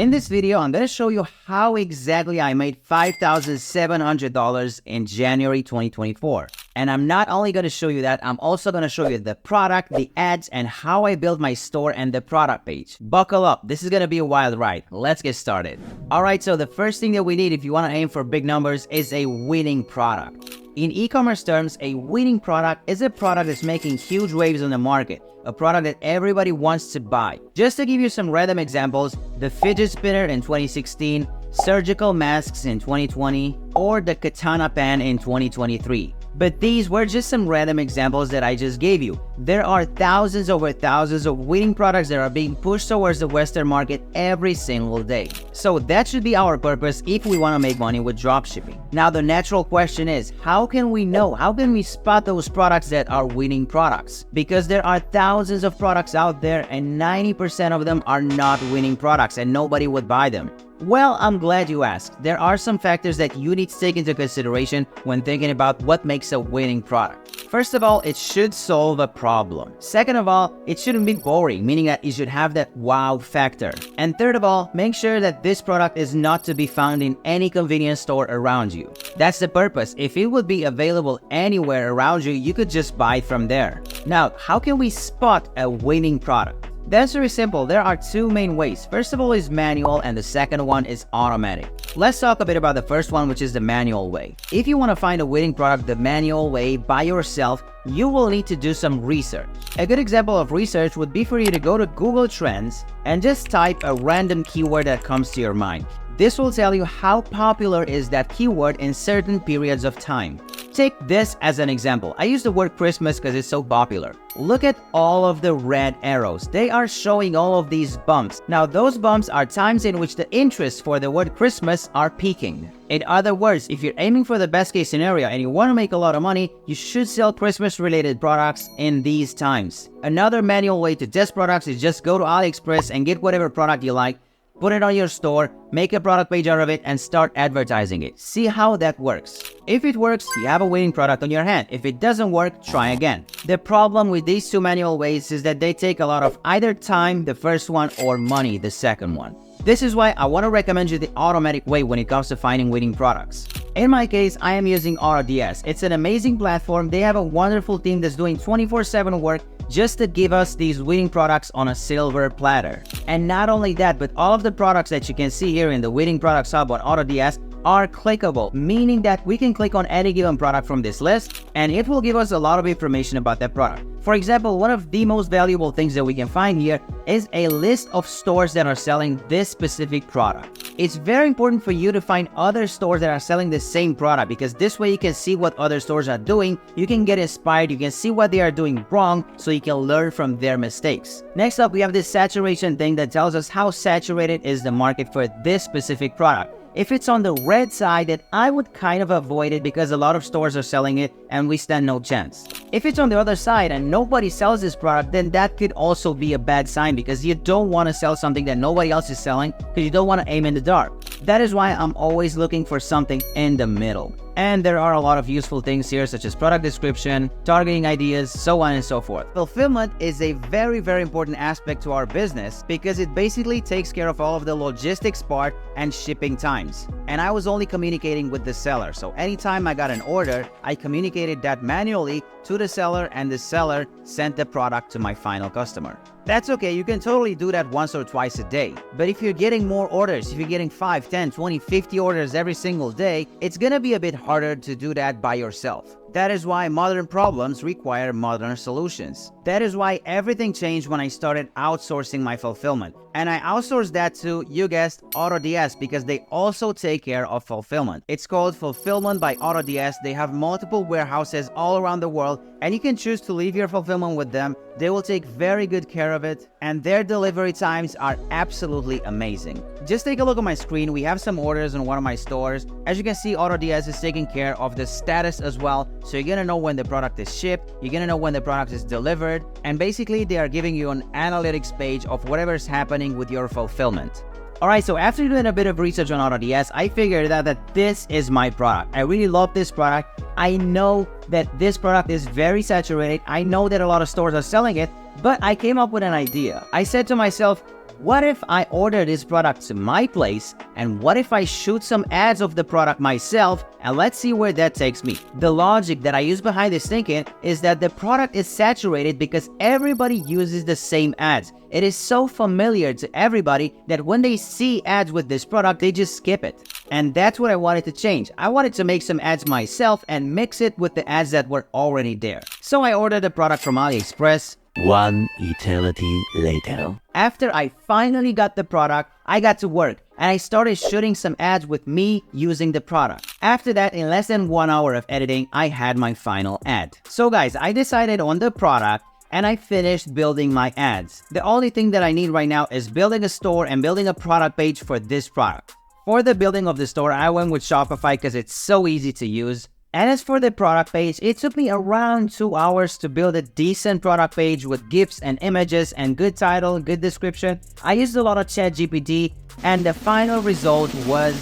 In this video, I'm going to show you how exactly I made $5,700 in January 2024. And I'm not only going to show you that, I'm also going to show you the product, the ads, and how I built my store and the product page. Buckle up. This is going to be a wild ride. Let's get started. All right, so the first thing that we need if you want to aim for big numbers is a winning product. In e-commerce terms, a winning product is a product that's making huge waves on the market, a product that everybody wants to buy. Just to give you some random examples, the fidget spinner in 2016, surgical masks in 2020, or the katana pan in 2023. But these were just some random examples that I just gave you. There are thousands over thousands of winning products that are being pushed towards the Western market every single day. So that should be our purpose if we want to make money with dropshipping. Now the natural question is, how can we know? How can we spot those products that are winning products? Because there are thousands of products out there and 90% of them are not winning products and nobody would buy them. Well, I'm glad you asked. There are some factors that you need to take into consideration when thinking about what makes a winning product. First of all, it should solve a problem. Second of all, it shouldn't be boring, meaning that it should have that wow factor. And third of all, make sure that this product is not to be found in any convenience store around you. That's the purpose. If it would be available anywhere around you, you could just buy it from there. Now, how can we spot a winning product? The answer is simple. There are two main ways. First of all is manual and the second one is automatic. Let's talk a bit about the first one, which is the manual way. If you want to find a winning product the manual way by yourself, you will need to do some research. A good example of research would be for you to go to Google Trends and just type a random keyword that comes to your mind. This will tell you how popular is that keyword in certain periods of time. Take this as an example. I use the word Christmas because it's so popular. Look at all of the red arrows. They are showing all of these bumps. Now, those bumps are times in which the interest for the word Christmas are peaking. In other words, if you're aiming for the best case scenario and you want to make a lot of money, you should sell Christmas-related products in these times. Another manual way to test products is just go to AliExpress and get whatever product you like, put it on your store, make a product page out of it, and start advertising it. See how that works. If it works, you have a winning product on your hand. If it doesn't work, try again. The problem with these two manual ways is that they take a lot of either time, the first one, or money, the second one. This is why I want to recommend you the automatic way when it comes to finding winning products. In my case, I am using AutoDS. It's an amazing platform. They have a wonderful team that's doing 24/7 work just to give us these winning products on a silver platter. And not only that, but all of the products that you can see here in the Winning Products Hub on AutoDS are clickable, meaning that we can click on any given product from this list and it will give us a lot of information about that product. For example, one of the most valuable things that we can find here is a list of stores that are selling this specific product. It's very important for you to find other stores that are selling the same product because this way you can see what other stores are doing, you can get inspired, you can see what they are doing wrong so you can learn from their mistakes. Next up, we have this saturation thing that tells us how saturated is the market for this specific product. If it's on the red side, then I would kind of avoid it because a lot of stores are selling it and we stand no chance. If it's on the other side and nobody sells this product, then that could also be a bad sign because you don't want to sell something that nobody else is selling because you don't want to aim in the dark. That is why I'm always looking for something in the middle. And there are a lot of useful things here such as product description, targeting ideas, so on and so forth. Fulfillment is a very important aspect to our business because it basically takes care of all of the logistics part and shipping times. And I was only communicating with the seller. So anytime I got an order, I communicated that manually to the seller and the seller sent the product to my final customer. That's okay, you can totally do that once or twice a day. But if you're getting more orders, if you're getting 5, 10, 20, 50 orders every single day, it's gonna be a bit harder to do that by yourself. That is why modern problems require modern solutions. That is why everything changed when I started outsourcing my fulfillment. And I outsourced that to, you guessed, AutoDS because they also take care of fulfillment. It's called Fulfillment by AutoDS. They have multiple warehouses all around the world and you can choose to leave your fulfillment with them. They will take very good care of it and their delivery times are absolutely amazing. Just take a look at my screen. We have some orders in one of my stores. As you can see, AutoDS is taking care of the status as well. So you're gonna know when the product is shipped, you're gonna know when the product is delivered, and basically they are giving you an analytics page of whatever is happening with your fulfillment. Alright, so after doing a bit of research on AutoDS, I figured out that this is my product. I really love this product. I know that this product is very saturated. I know that a lot of stores are selling it, but I came up with an idea. I said to myself, what if I order this product to my place, and what if I shoot some ads of the product myself, and let's see where that takes me. The logic that I use behind this thinking is that the product is saturated because everybody uses the same ads. It is so familiar to everybody that when they see ads with this product, they just skip it. And that's what I wanted to change. I wanted to make some ads myself and mix it with the ads that were already there. So I ordered the product from AliExpress. One eternity later. After I finally got the product, I got to work and I started shooting some ads with me using the product. After that, in less than 1 hour of editing, I had my final ad. So guys, I decided on the product and I finished building my ads. The only thing that I need right now is building a store and building a product page for this product. For the building of the store, I went with Shopify because it's so easy to use. And as for the product page, it took me around 2 hours to build a decent product page with GIFs and images and good title, good description. I used a lot of ChatGPT and the final result was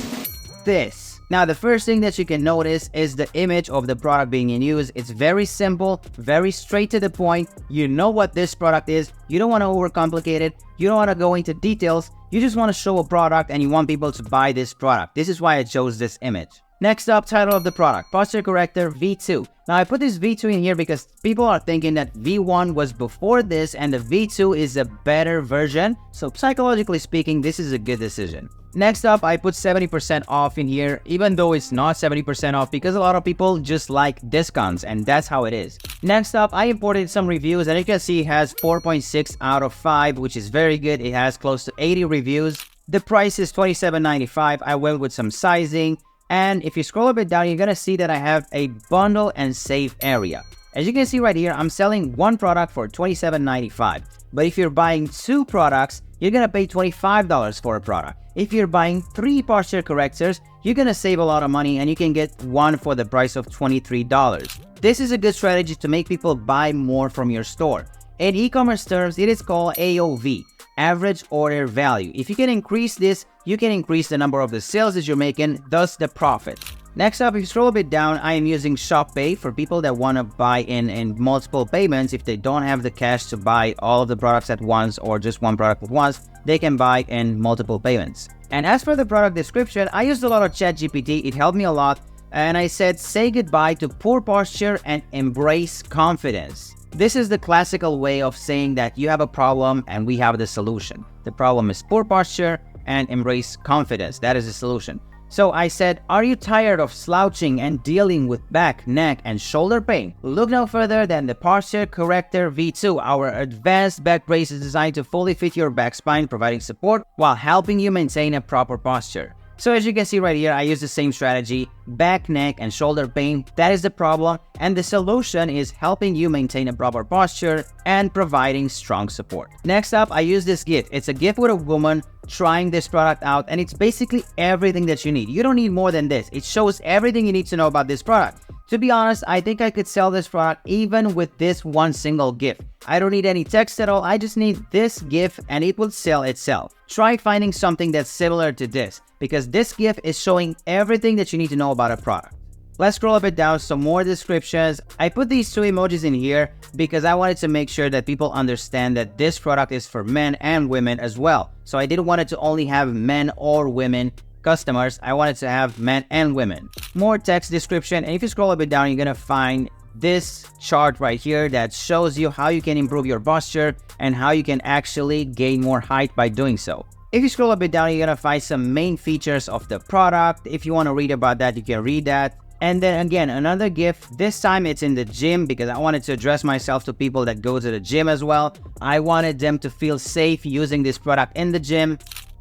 this. Now, the first thing that you can notice is the image of the product being in use. It's very simple, very straight to the point. You know what this product is. You don't want to overcomplicate it. You don't want to go into details. You just want to show a product and you want people to buy this product. This is why I chose this image. Next up, title of the product, posture corrector V2. Now I put this V2 in here because people are thinking that V1 was before this and the V2 is a better version. So psychologically speaking, this is a good decision. Next up, I put 70% off in here, even though it's not 70% off because a lot of people just like discounts and that's how it is. Next up, I imported some reviews and you can see it has 4.6 out of 5, which is very good. It has close to 80 reviews. The price is $27.95. I went with some sizing. And if you scroll a bit down, you're going to see that I have a bundle and save area. As you can see right here, I'm selling one product for $27.95. But if you're buying 2 products, you're going to pay $25 for a product. If you're buying 3 posture correctors, you're going to save a lot of money and you can get one for the price of $23. This is a good strategy to make people buy more from your store. In e-commerce terms, it is called AOV, average order value. If you can increase this, you can increase the number of the sales that you're making, thus the profit. Next up, if you scroll a bit down, I am using ShopPay for people that want to buy in multiple payments. If they don't have the cash to buy all of the products at once or just one product at once, they can buy in multiple payments. And as for the product description, I used a lot of ChatGPT. It helped me a lot. And I said, say goodbye to poor posture and embrace confidence. This is the classical way of saying that you have a problem and we have the solution. The problem is poor posture and embrace confidence. That is the solution. So I said, are you tired of slouching and dealing with back, neck, and shoulder pain? Look no further than the Posture Corrector V2. Our advanced back brace is designed to fully fit your back spine, providing support while helping you maintain a proper posture. So as you can see right here, I use the same strategy, back, neck, and shoulder pain. That is the problem, and the solution is helping you maintain a proper posture and providing strong support. Next up, I use this GIF. It's a GIF with a woman trying this product out, and it's basically everything that you need. You don't need more than this. It shows everything you need to know about this product. To be honest, I think I could sell this product even with this one single GIF. I don't need any text at all. I just need this GIF and it will sell itself. Try finding something that's similar to this because this GIF is showing everything that you need to know about a product. Let's scroll a bit down, some more descriptions. I put these 2 emojis in here because I wanted to make sure that people understand that this product is for men and women as well. So I didn't want it to only have men or women customers. I wanted to have men and women. More text description, and if you scroll a bit down, you're gonna find this chart right here that shows you how you can improve your posture and how you can actually gain more height by doing so. If you scroll a bit down, you're gonna find some main features of the product. If you want to read about that, you can read that. And then again, another GIF. This time it's in the gym because I wanted to address myself to people that go to the gym as well. I wanted them to feel safe using this product in the gym.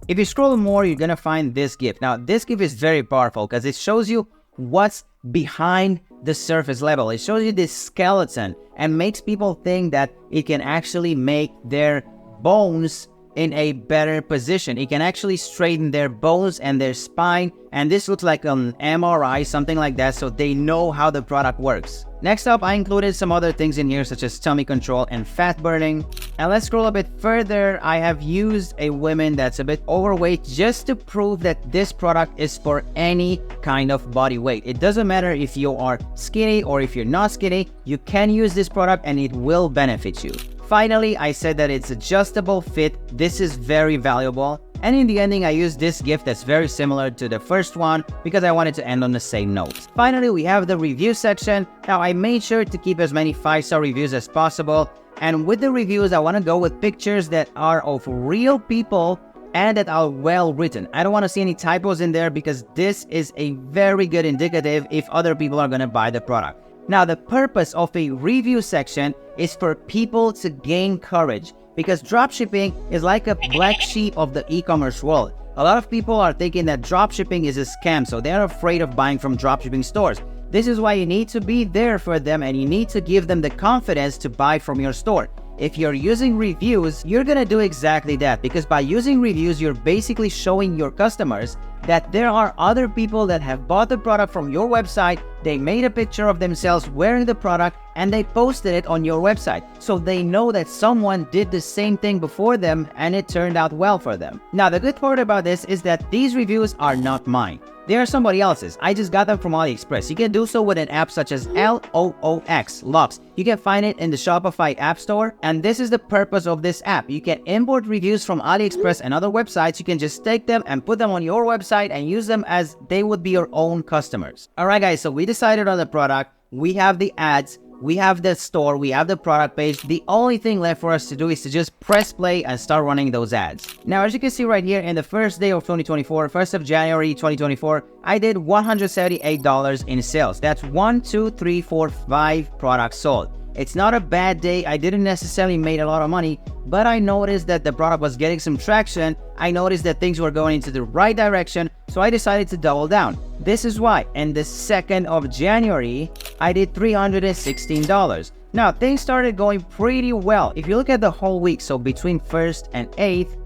If you scroll more, you're gonna find this GIF. Now, this GIF is very powerful because it shows you what's behind the surface level. It shows you this skeleton and makes people think that it can actually make their bones in a better position. It can actually straighten their bones and their spine, and this looks like an MRI, something like that, so they know how the product works. Next up, I included some other things in here such as tummy control and fat burning. And let's scroll a bit further. I have used a woman that's a bit overweight just to prove that this product is for any kind of body weight. It doesn't matter if you are skinny or if you're not skinny, you can use this product and it will benefit you. Finally, I said that it's adjustable fit. This is very valuable. And in the ending, I used this gift that's very similar to the first one because I wanted to end on the same note. Finally, we have the review section. Now, I made sure to keep as many 5-star reviews as possible. And with the reviews, I want to go with pictures that are of real people and that are well written. I don't want to see any typos in there because this is a very good indicative if other people are going to buy the product. Now, the purpose of a review section is for people to gain courage because dropshipping is like a black sheep of the e-commerce world. A lot of people are thinking that dropshipping is a scam, so they're afraid of buying from dropshipping stores. This is why you need to be there for them and you need to give them the confidence to buy from your store. If you're using reviews, you're gonna do exactly that because by using reviews, you're basically showing your customers that there are other people that have bought the product from your website, they made a picture of themselves wearing the product and they posted it on your website. So they know that someone did the same thing before them and it turned out well for them. Now, the good part about this is that these reviews are not mine. They are somebody else's. I just got them from AliExpress. You can do so with an app such as Loox. You can find it in the Shopify App Store. And this is the purpose of this app. You can import reviews from AliExpress and other websites. You can just take them and put them on your website and use them as they would be your own customers. All right, guys, so we decided on the product. We have the ads. We have the store, we have the product page. The only thing left for us to do is to just press play and start running those ads. Now, as you can see right here, in the first day of 2024, 1st of January 2024, I did $178 in sales. That's 1, 2, 3, 4, 5 products sold. It's not a bad day. I didn't necessarily make a lot of money, but I noticed that the product was getting some traction. I noticed that things were going into the right direction, so I decided to double down. This is why, in the 2nd of January, I did $316. Now, things started going pretty well. If you look at the whole week, so between 1st and 8th,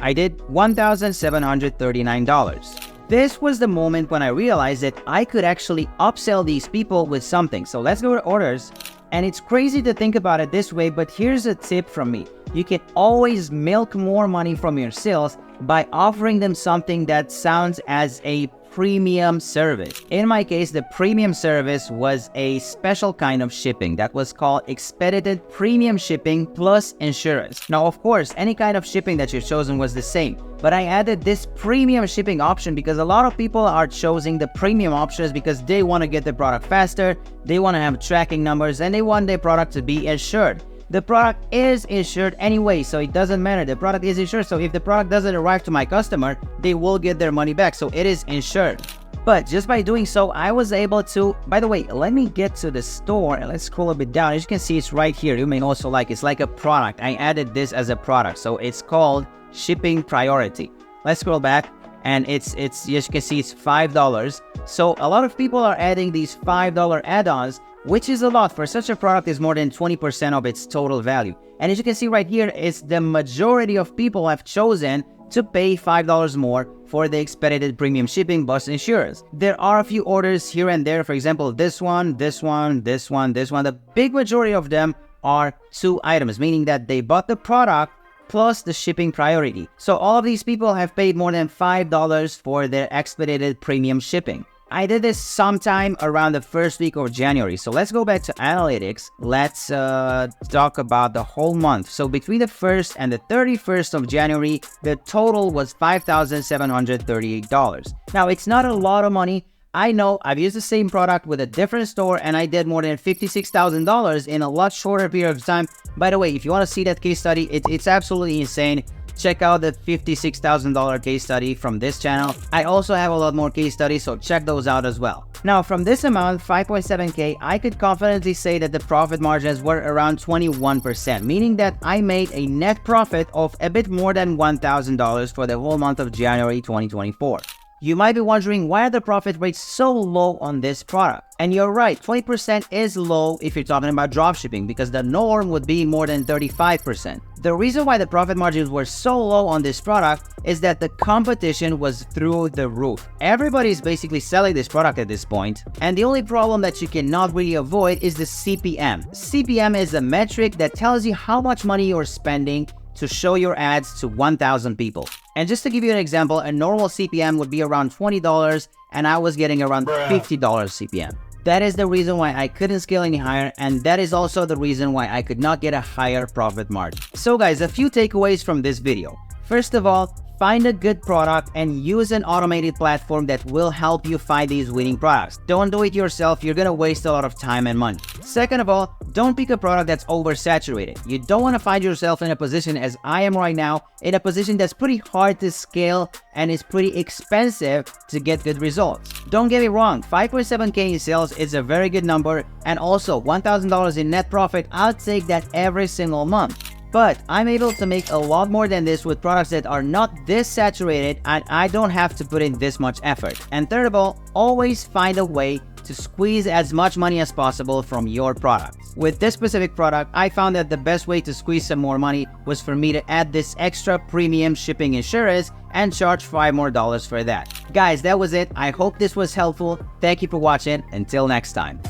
I did $1,739. This was the moment when I realized that I could actually upsell these people with something. So let's go to orders. And it's crazy to think about it this way, but here's a tip from me. You can always milk more money from your sales by offering them something that sounds as a premium service. In my case, the premium service was a special kind of shipping that was called expedited premium shipping plus insurance. Now, of course, any kind of shipping that you've chosen was the same, but I added this premium shipping option because a lot of people are choosing the premium options because they want to get the product faster, they want to have tracking numbers, and they want their product to be insured. The product is insured anyway, so it doesn't matter. The product is insured, so if the product doesn't arrive to my customer, they will get their money back, so it is insured. But just by doing so, I was able to, by the way, let me get to the store and let's scroll a bit down. As you can see, it's right here. You may also it's like a product. I added this as a product, so it's called Shipping Priority. Let's scroll back. And it's as you can see, it's $5. So a lot of people are adding these $5 add-ons, which is a lot. For such a product is more than 20% of its total value. And as you can see right here, it's the majority of people have chosen to pay $5 more for the expedited premium shipping plus insurance. There are a few orders here and there. For example, this one, this one, this one, this one. The big majority of them are 2 items, meaning that they bought the product plus the shipping priority. So all of these people have paid more than $5 for their expedited premium shipping. I did this sometime around the first week of January. So let's go back to analytics. Let's talk about the whole month. So between the 1st and the 31st of January, the total was $5,738. Now, it's not a lot of money. I know I've used the same product with a different store and I did more than $56,000 in a lot shorter period of time. By the way, if you want to see that case study, it's absolutely insane. Check out the $56,000 case study from this channel. I also have a lot more case studies, so check those out as well. Now, from this amount, 5.7K, I could confidently say that the profit margins were around 21%, meaning that I made a net profit of a bit more than $1,000 for the whole month of January 2024. You might be wondering, why are the profit rates so low on this product? And you're right, 20% is low if you're talking about dropshipping because the norm would be more than 35%. The reason why the profit margins were so low on this product is that the competition was through the roof. Everybody's basically selling this product at this point, and the only problem that you cannot really avoid is the CPM. CPM is a metric that tells you how much money you're spending to show your ads to 1,000 people. And just to give you an example, a normal CPM would be around $20 and I was getting around $50 CPM. That is the reason why I couldn't scale any higher, and that is also the reason why I could not get a higher profit margin. So guys, a few takeaways from this video. First of all, find a good product and use an automated platform that will help you find these winning products. Don't do it yourself, you're gonna waste a lot of time and money. Second of all, don't pick a product that's oversaturated. You don't want to find yourself in a position, as I am right now, in a position that's pretty hard to scale and is pretty expensive to get good results. Don't get me wrong, 5.7K in sales is a very good number, and also $1,000 in net profit, I'll take that every single month. But I'm able to make a lot more than this with products that are not this saturated, and I don't have to put in this much effort. And third of all, always find a way to squeeze as much money as possible from your products. With this specific product, I found that the best way to squeeze some more money was for me to add this extra premium shipping insurance and charge $5 more for that. Guys, that was it. I hope this was helpful. Thank you for watching. Until next time.